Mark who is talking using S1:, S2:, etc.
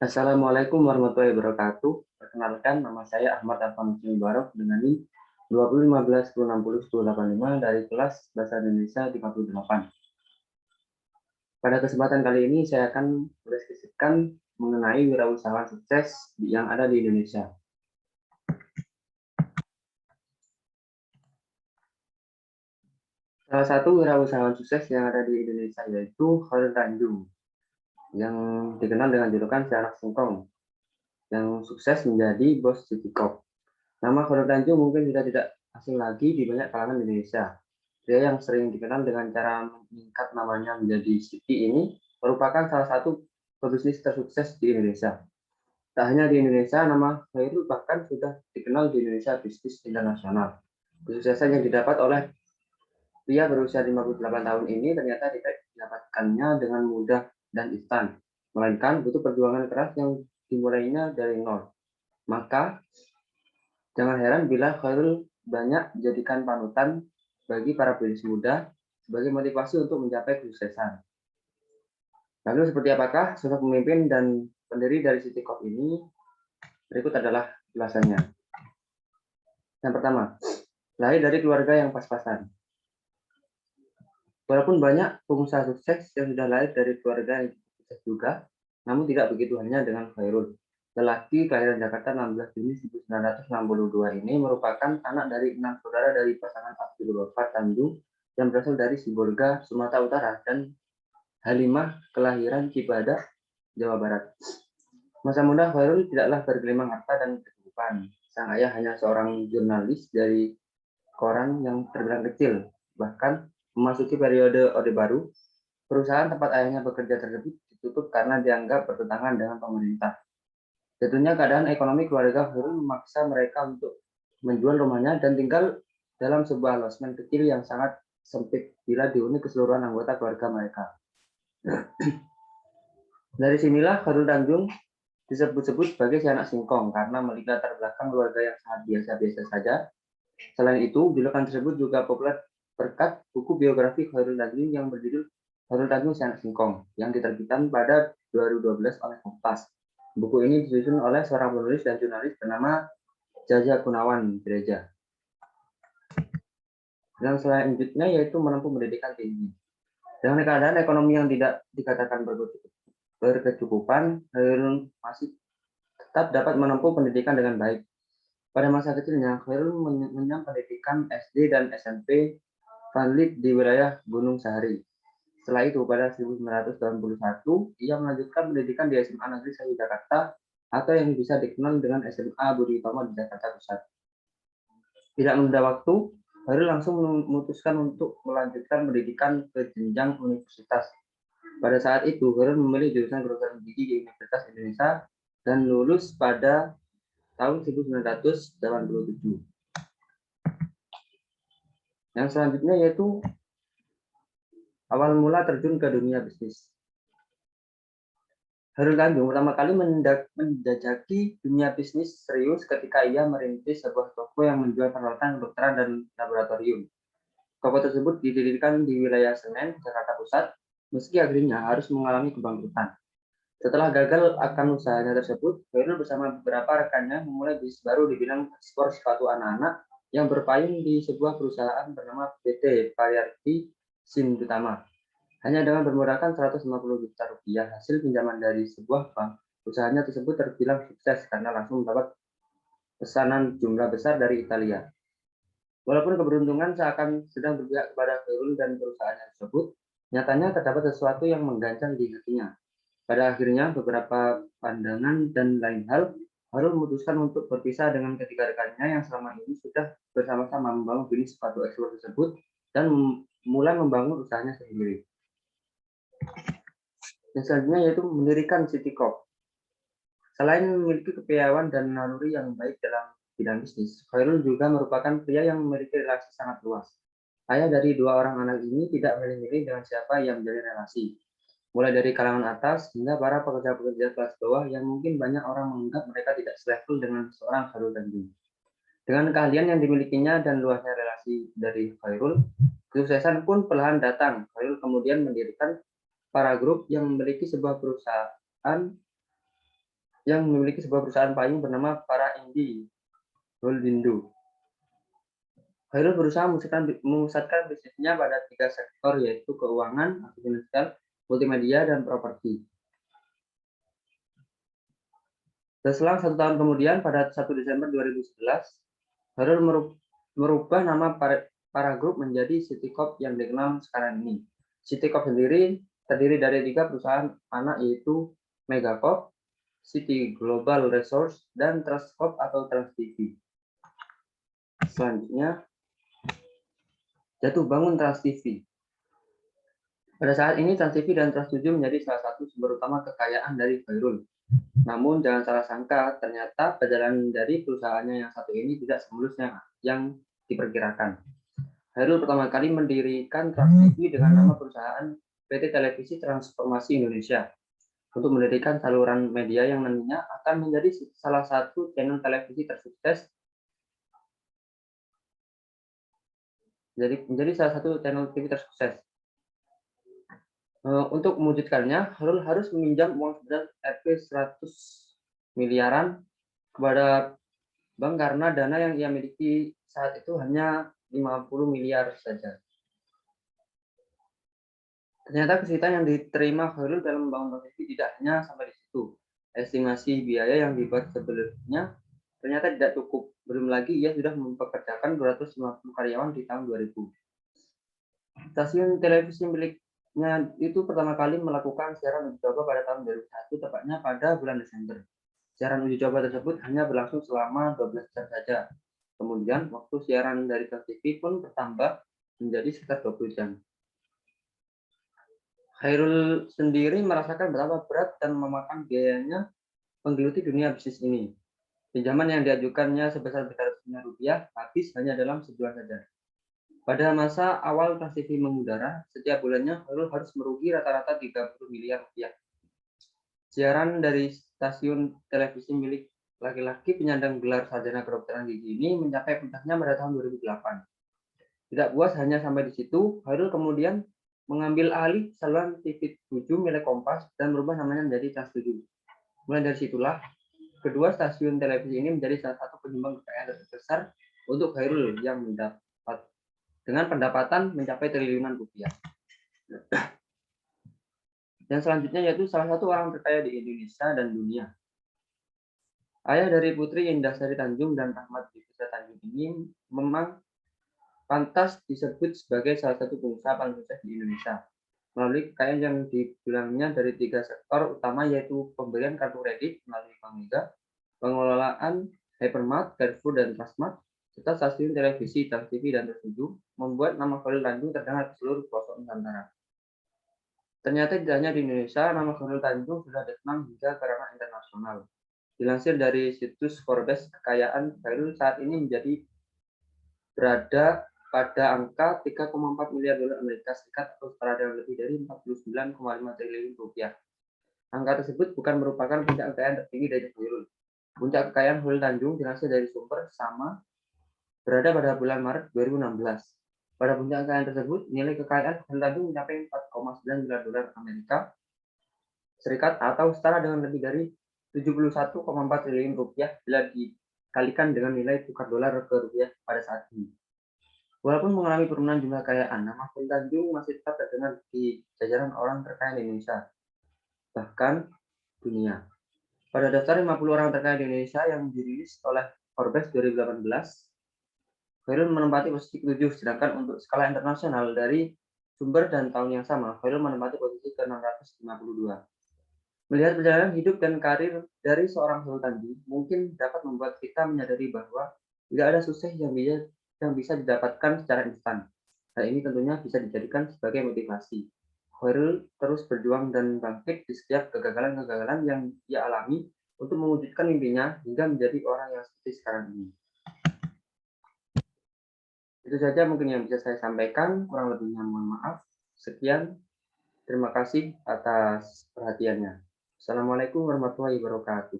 S1: Assalamualaikum warahmatullahi wabarakatuh. Perkenalkan, nama saya Ahmad Afan Mubarok dengan NIM 201510601085 dari kelas Bahasa Indonesia 58. Pada kesempatan kali ini saya akan mendiskusikan mengenai wirausahawan sukses yang ada di Indonesia. Salah satu wirausahawan sukses yang ada di Indonesia yaitu Khairul Tanjung, yang dikenal dengan julukan si anak singkong, yang sukses menjadi bos Citycorp. Nama Khairul Tanjung mungkin sudah tidak asing lagi di banyak kalangan Indonesia. Dia yang sering dikenal dengan cara meningkat namanya menjadi City ini merupakan salah satu pebisnis tersukses di Indonesia. Tak hanya di Indonesia, nama Khairul bahkan sudah dikenal di Indonesia bisnis internasional. Kesuksesan yang didapat oleh pria berusia 58 tahun ini ternyata tidak didapatkannya dengan mudah dan instan, melainkan butuh perjuangan keras yang dimulainya dari nol. Maka jangan heran bila Khairul banyak dijadikan panutan bagi para bisnis muda sebagai motivasi untuk mencapai kesuksesan. Lalu seperti apakah sosok pemimpin dan pendiri dari Citycorp ini? Berikut adalah ulasannya. Yang pertama, lahir dari keluarga yang pas-pasan. Walaupun banyak pengusaha sukses yang sudah lahir dari keluarga yang sukses juga, namun tidak begitu halnya dengan Khairul. Lelaki kelahiran Jakarta 16 Juni 1962 ini merupakan anak dari 6 saudara dari pasangan Abdul Wafar Tanjung yang berasal dari Sibolga, Sumatera Utara, dan Halimah kelahiran Cibadak, Jawa Barat. Masa muda Khairul tidaklah bergelimang harta dan kehidupan. Sang ayah hanya seorang jurnalis dari koran yang terbilang kecil. Bahkan memasuki periode Orde Baru, perusahaan tempat ayahnya bekerja tersebut ditutup karena dianggap bertentangan dengan pemerintah. Tentunya keadaan ekonomi keluarga Khairul memaksa mereka untuk menjual rumahnya dan tinggal dalam sebuah losmen kecil yang sangat sempit bila dihuni keseluruhan anggota keluarga mereka. Dari sinilah Khairul Tanjung disebut-sebut sebagai si anak singkong karena memiliki latar belakang keluarga yang sangat biasa-biasa saja. Selain itu, julukan tersebut juga populer berkat buku biografi Khairul Tanjung yang berjudul Khairul Tanjung si anak singkong yang diterbitkan pada 2012 oleh Kompas. Buku ini disusun oleh seorang penulis dan jurnalis bernama Jaja Gunawan Gereja. Yang selanjutnya yaitu menempuh pendidikan tinggi. Dengan keadaan ekonomi yang tidak dikatakan berkecukupan, Khairul masih tetap dapat menempuh pendidikan dengan baik. Pada masa kecilnya, Khairul mengenyam pendidikan SD dan SMP Vanlik di wilayah Gunung Sahari. Setelah itu, pada 1981, ia melanjutkan pendidikan di SMA Negeri 1 Jakarta atau yang bisa dikenal dengan SMA Budi Utomo di Jakarta Pusat. Tidak menunda waktu, Khairul langsung memutuskan untuk melanjutkan pendidikan ke jenjang universitas. Pada saat itu, Khairul memilih jurusan kedokteran gigi di Universitas Indonesia dan lulus pada tahun 1987. Yang selanjutnya yaitu awal mula terjun ke dunia bisnis. Khairul Tanjung pertama kali menjajaki dunia bisnis serius ketika ia merintis sebuah toko yang menjual peralatan kedokteran dan laboratorium. Toko tersebut didirikan di wilayah Senen, Jakarta Pusat, meski akhirnya harus mengalami kebangkrutan. Setelah gagal akan usahanya tersebut, Khairul bersama beberapa rekannya memulai bisnis baru di bidang ekspor sepatu anak-anak yang berpayung di sebuah perusahaan bernama PT Pariarti Sindutama. Hanya dengan bermodalkan 150 juta rupiah hasil pinjaman dari sebuah bank, usahanya tersebut terbilang sukses karena langsung mendapat pesanan jumlah besar dari Italia. Walaupun keberuntungan seakan sedang berpihak kepada Khairul dan perusahaannya tersebut, nyatanya terdapat sesuatu yang mengganjal di hatinya. Pada akhirnya, beberapa pandangan dan lain hal, Khairul memutuskan untuk berpisah dengan ketiga rekannya yang selama ini sudah bersama-sama membangun bisnis sepatu ekspor tersebut dan mulai membangun usahanya sendiri. Yang selanjutnya yaitu mendirikan Citycorp. Selain memiliki kepiawaian dan naluri yang baik dalam bidang bisnis, Khairul juga merupakan pria yang memiliki relasi sangat luas. Ayah dari dua orang anak ini tidak milih-milih dengan siapa yang menjalin relasi. Mulai dari kalangan atas hingga para pekerja-pekerja kelas bawah yang mungkin banyak orang menganggap mereka tidak selevel dengan seorang Khairul Tanjung. Dengan keahlian yang dimilikinya dan luasnya relasi dari Khairul, kesuksesan pun perlahan datang. Khairul kemudian mendirikan Para Group yang memiliki sebuah perusahaan yang memiliki sebuah perusahaan payung bernama Para Indi Holdindo. Khairul berusaha memusatkan bisnisnya pada 3 sektor, yaitu keuangan, finansial, multimedia, dan properti. Dan selang 1 tahun kemudian, pada 1 Desember 2011, Khairul merubah nama Para Group menjadi City Corp yang dikenal sekarang ini. City Corp sendiri terdiri dari 3 perusahaan anak, yaitu Megacorp, City Global Resource, dan Trust Corp atau Trans TV. Selanjutnya, jatuh bangun Trans TV. Pada saat ini, Trans TV dan Trans 7 menjadi salah satu sumber utama kekayaan dari Khairul. Namun, jangan salah sangka, ternyata perjalanan dari perusahaannya yang satu ini tidak semulus yang diperkirakan. Khairul pertama kali mendirikan Trans TV dengan nama perusahaan PT Televisi Transformasi Indonesia untuk mendirikan saluran media yang nantinya akan menjadi salah satu channel televisi tersukses. Menjadi salah satu channel TV tersukses. Untuk mewujudkannya, Khairul harus meminjam uang sebesar Rp 100 miliaran kepada bank karena dana yang ia miliki saat itu hanya 50 miliar saja. Ternyata kesulitan yang diterima Khairul dalam membangun TV tidak hanya sampai di situ. Estimasi biaya yang dibuat sebelumnya ternyata tidak cukup. Belum lagi ia sudah mempekerjakan 250 karyawan di tahun 2000. Stasiun televisi miliknya itu pertama kali melakukan siaran uji coba pada tahun 2001, tepatnya pada bulan Desember. Siaran uji coba tersebut hanya berlangsung selama 12 jam saja. Kemudian waktu siaran dari TV pun bertambah menjadi sekitar 20 jam. Khairul sendiri merasakan betapa berat dan memakan biayanya menggeluti dunia bisnis ini. Pinjaman yang diajukannya sebesar 300 miliar rupiah habis hanya dalam sebulan saja. Pada masa awal Trans TV mengudara, setiap bulannya Khairul harus merugi rata-rata 30 miliar rupiah. Siaran dari stasiun televisi milik laki-laki penyandang gelar sarjana kedokteran gigi ini mencapai puncaknya pada tahun 2008. Tidak puas hanya sampai di situ, Khairul kemudian mengambil alih saluran TV 7 milik Kompas dan merubah namanya menjadi Trans 7. Mulai dari situlah, kedua stasiun televisi ini menjadi salah satu penyumbang kekayaan terbesar untuk Khairul yang mendapat dengan pendapatan mencapai triliunan rupiah. Dan selanjutnya yaitu salah satu orang terkaya di Indonesia dan dunia. Ayah dari Putri Indah-Sari Tanjung dan Rahmat Dwi Tanjung ini memang pantas disebut sebagai salah satu pengusaha paling sukses di Indonesia melalui kekayaan yang dibilangnya dari 3 sektor utama, yaitu pemberian kartu kredit melalui Bank Mega, pengelolaan Hypermart, Carrefour, dan Transmart, serta stasiun televisi, Trans TV, dan Trans 7, membuat nama Khairul Tanjung terdengar di seluruh pelosok Nusantara. Ternyata tidak hanya di Indonesia, nama Khairul Tanjung sudah dikenal hingga ke ranah internasional. Dilansir dari situs Forbes, kekayaan Khairul saat ini berada pada angka 3,4 miliar dolar Amerika Serikat atau setara dengan lebih dari 49,5 triliun rupiah. Angka tersebut bukan merupakan puncak kekayaan tertinggi dari Khairul. Puncak kekayaan Khairul Tanjung dilansir dari sumber sama berada pada bulan Maret 2016. Pada puncak kekayaan tersebut, nilai kekayaan Khairul Tanjung mencapai 4,9 miliar dolar Amerika Serikat atau setara dengan lebih dari 71,4 triliun rupiah bila dikalikan dengan nilai tukar dolar ke rupiah pada saat ini. Walaupun mengalami penurunan jumlah kekayaan, nama Khairul Tanjung masih tetap terdengar di jajaran orang terkaya di Indonesia, bahkan dunia. Pada daftar 50 orang terkaya di Indonesia yang dirilis oleh Forbes 2018, Khairul menempati posisi ke-7, sedangkan untuk skala internasional dari sumber dan tahun yang sama, Khairul menempati posisi ke-652. Melihat perjalanan hidup dan karir dari seorang Khairul Tanjung, mungkin dapat membuat kita menyadari bahwa tidak ada sukses yang bisa didapatkan secara instan. Hal ini tentunya bisa dijadikan sebagai motivasi. Khairul terus berjuang dan bangkit di setiap kegagalan-kegagalan yang ia alami untuk mewujudkan mimpinya hingga menjadi orang yang seperti sekarang ini. Itu saja mungkin yang bisa saya sampaikan, kurang lebihnya mohon maaf. Sekian, terima kasih atas perhatiannya. Assalamualaikum warahmatullahi wabarakatuh.